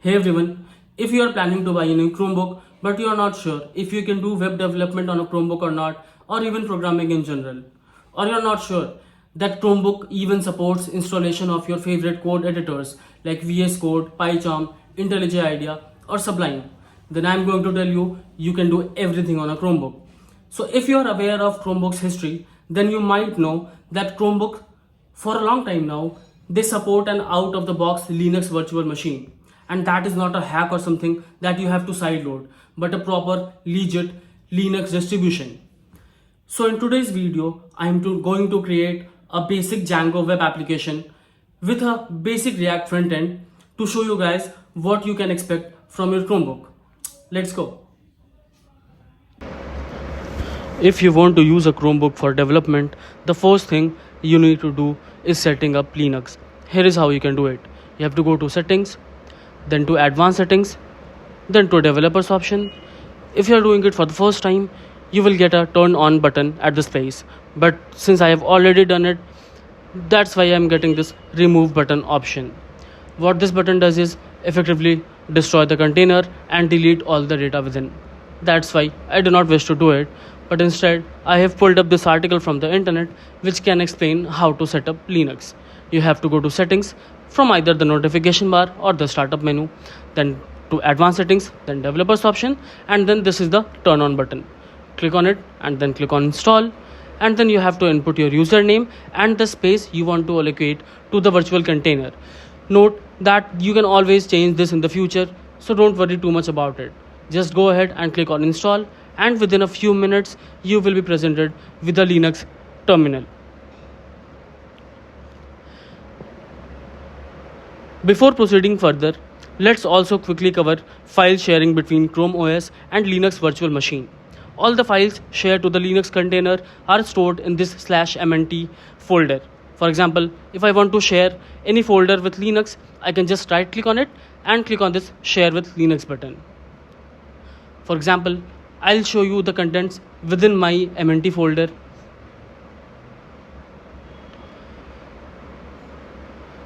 Hey everyone, if you are planning to buy a new Chromebook but you are not sure if you can do web development on a Chromebook or not, or even programming in general, or you're not sure that Chromebook even supports installation of your favorite code editors like vscode, PyCharm, IntelliJ IDEA, or Sublime, then I'm going to tell you you can do everything on a Chromebook. So if you are aware of Chromebook's history, then you might know that Chromebook for a long time now they support an out of the box Linux virtual machine, and that is not a hack or something that you have to sideload, but a proper legit Linux distribution. So in today's video I am going to create a basic Django web application with a basic React front end to show you guys what you can expect from your Chromebook. Let's go. If you want to use a Chromebook for development, the first thing you need to do is setting up Linux. Here is how you can do it. You have to go to settings, then to advanced settings, then to developers option. If you are doing it for the first time, you will get a turn on button at this place. But since I have already done it, that's why I am getting this remove button option. What this button does is effectively destroy the container and delete all the data within. That's why I do not wish to do it, but instead I have pulled up this article from the internet which can explain how to set up Linux. You have to go to settings from either the notification bar or the startup menu, then to advanced settings, then developers option, and then this is the turn on button. Click on it and then click on install, and then you have to input your username and the space you want to allocate to the virtual container. Note that you can always change this in the future, so don't worry too much about it. Just go ahead and click on install, and within a few minutes you will be presented with the Linux terminal. Before proceeding further, let's also quickly cover file sharing between Chrome OS and Linux virtual machine. All the files shared to the Linux container are stored in this /mnt folder. For example, if I want to share any folder with Linux, I can just right click on it and click on this share with Linux button. For example, I'll show you the contents within my mnt folder.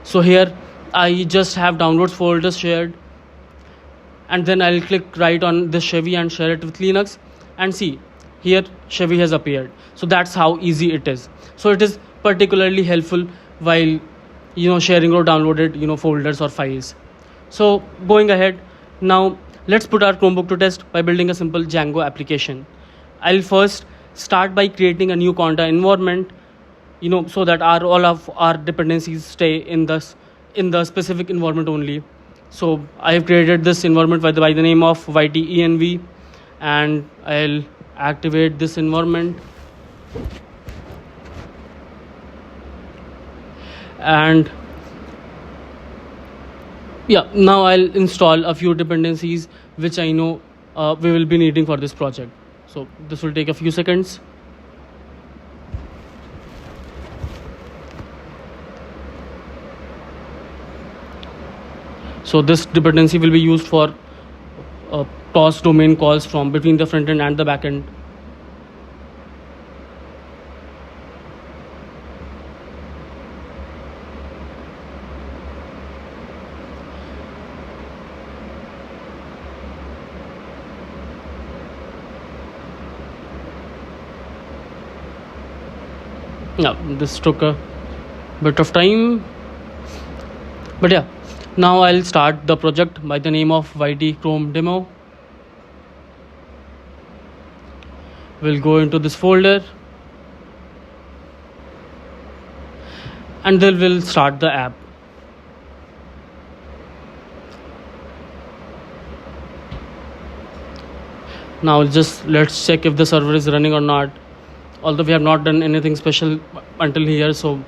So here I just have downloads folders shared, and then I'll click right on this Chevy and share it with Linux, and see here Chevy has appeared. So that's how easy it is. So it is particularly helpful while sharing or downloaded folders or files. So going ahead, now let's put our Chromebook to test by building a simple Django application. I'll first start by creating a new conda environment, so that all of our dependencies stay in the specific environment only. So I have created this environment by the name of YTENV, and I'll activate this environment. And now I'll install a few dependencies which I know we will be needing for this project. So this will take a few seconds. So this dependency will be used for cross domain calls from between the front end and the back end. Now this took a bit of time, but now I'll start the project by the name of YT Chrome demo. We'll go into this folder, and then we'll start the app. Now let's check if the server is running or not. Although we have not done anything special until here, so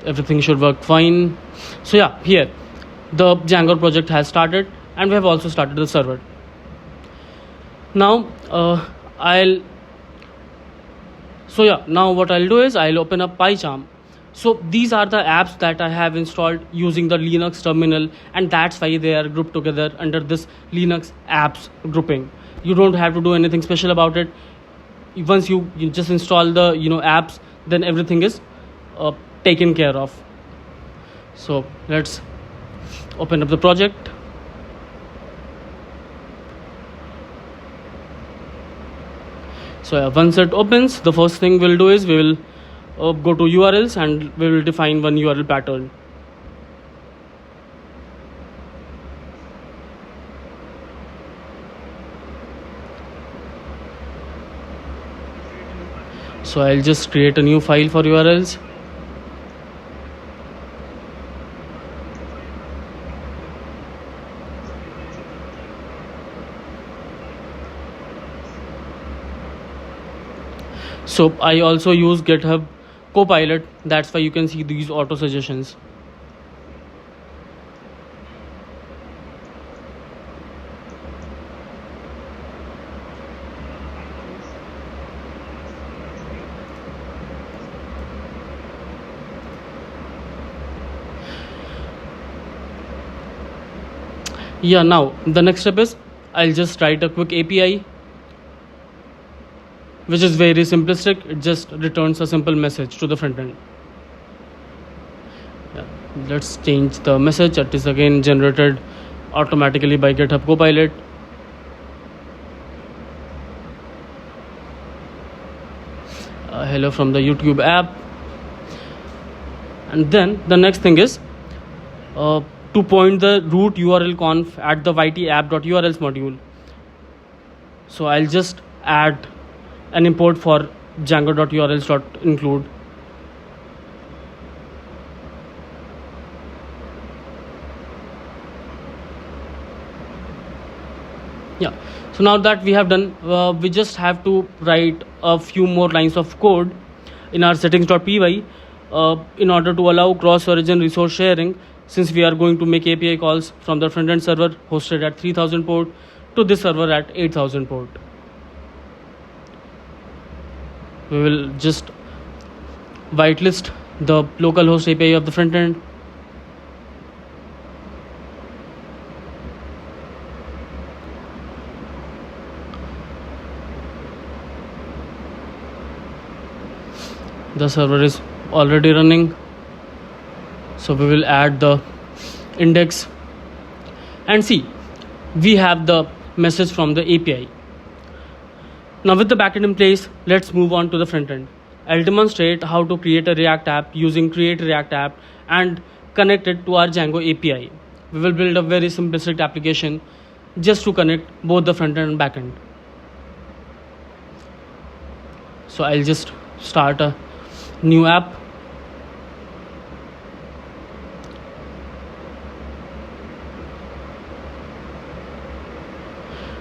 everything should work fine. So here the Django project has started, and we have also started the server. Now now what I'll do is I'll open up PyCharm. So these are the apps that I have installed using the Linux terminal, and that's why they are grouped together under this Linux apps grouping. You don't have to do anything special about it. Once you just install the apps, then everything is taken care of. So let's open up the project. So once it opens, the first thing we'll do is we will go to URLs and we will define one URL pattern. So I'll just create a new file for URLs. So I also use GitHub Copilot, that's why you can see these auto suggestions. Yeah, now the next step is I'll just write a quick API which is very simplistic. It just returns a simple message to the front end. Yeah. Let's change the message. It is again generated automatically by GitHub Copilot. Hello from the YouTube app. And then the next thing is to point the root URL conf at the yt-app.urls module. So I'll just add an import for django.urls.include. Yeah, so now that we have done, we just have to write a few more lines of code in our settings.py in order to allow cross-origin resource sharing, since we are going to make API calls from the front-end server hosted at 3000 port to this server at 8000 port. We will just whitelist the localhost API of the front end. The server is already running, so we will add the index and see we have the message from the API. Now with the backend in place, let's move on to the front end. I'll demonstrate how to create a React app using create React app and connect it to our Django API. We will build a very simplistic application just to connect both the front end and back end. So I'll just start a new app.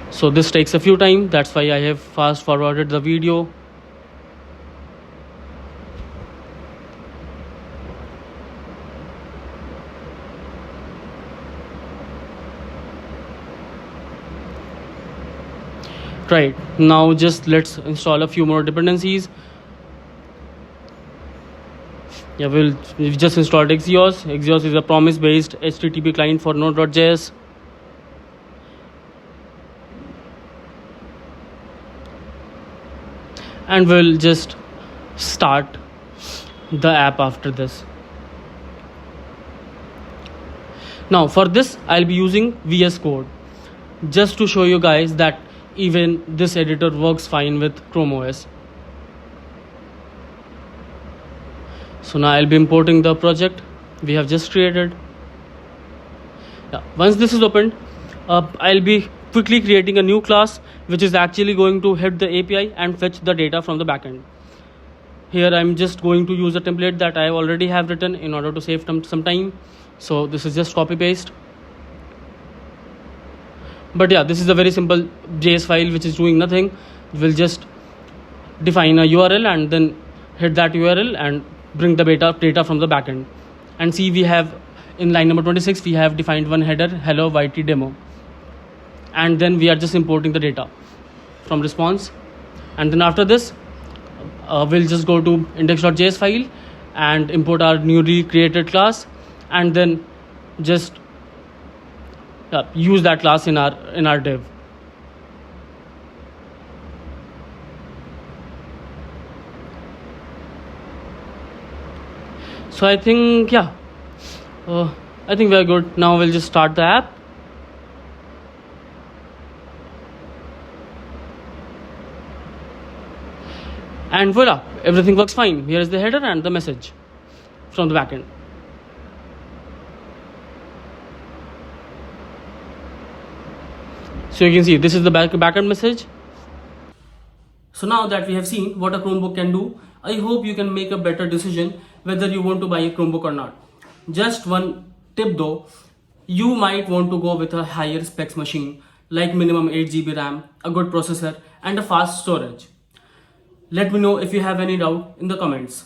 So this takes a few time, that's why I have fast forwarded the video. Right, now just let's install a few more dependencies. Yeah, we've just installed Axios. Axios is a promise-based HTTP client for Node.js. And we'll just start the app after this. Now for this, I'll be using vscode just to show you guys that even this editor works fine with Chrome OS. So now I'll be importing the project we have just created. Yeah, once this is opened, I'll be quickly creating a new class which is actually going to hit the API and fetch the data from the backend. Here I'm just going to use a template that I already have written in order to save some time. So this is just copy paste. But yeah, this is a very simple JS file which is doing nothing. We'll just define a URL and then hit that URL and bring the data from the backend. And see, we have in line number 26 we have defined one header, hello YT demo, and then we are just importing the data from response. And then after this we'll just go to index.js file and import our newly created class, and then just use that class in our div. So I think we are good. Now we'll just start the app. and voila, everything works fine. Here is the header and the message from the backend. So you can see this is the backend message. So now that we have seen what a Chromebook can do, I hope you can make a better decision whether you want to buy a Chromebook or not. Just one tip though, you might want to go with a higher specs machine like minimum 8 GB RAM, a good processor and a fast storage. Let me know if you have any doubt in the comments.